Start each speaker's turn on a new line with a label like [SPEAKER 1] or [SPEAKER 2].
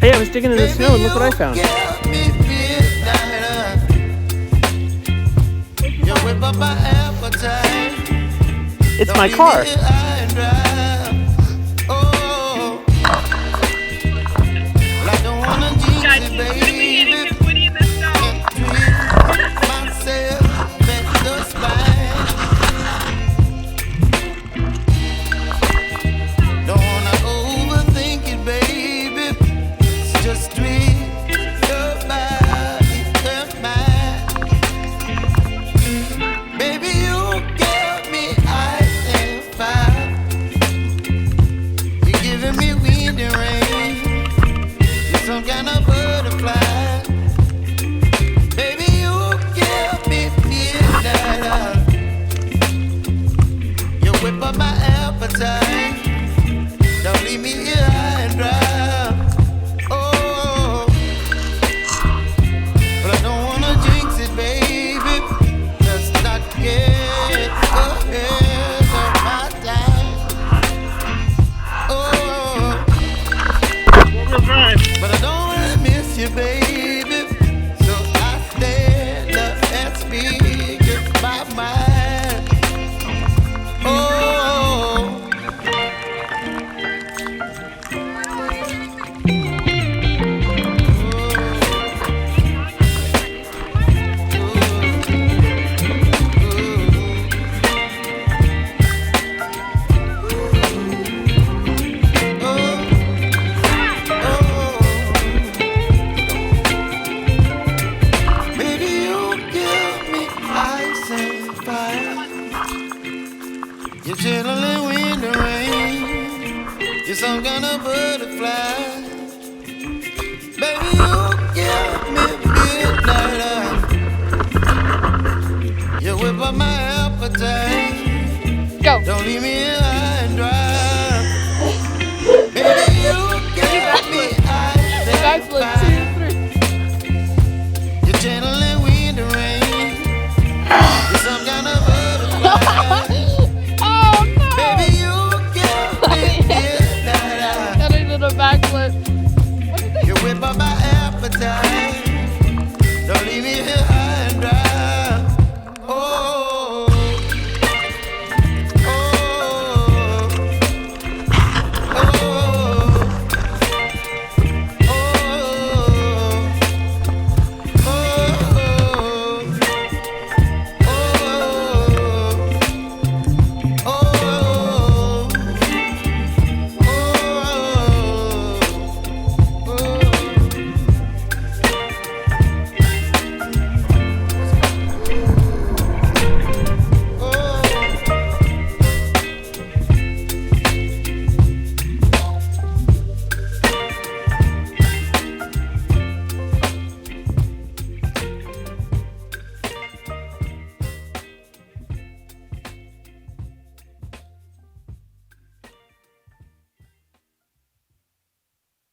[SPEAKER 1] Hey, I was digging in the snow and look what I found. It's my car.
[SPEAKER 2] Don't leave me here high and dry. Oh, but I don't wanna jinx it, baby. Let's not get ahead of my time. Oh, but I don't wanna miss you, baby. So I stand up and speak my mind. Oh. You're chilling wind and rain. You're some kind of butterfly. Baby, you give me midnight. You whip up my appetite.
[SPEAKER 3] Go.
[SPEAKER 2] Don't leave me high and dry.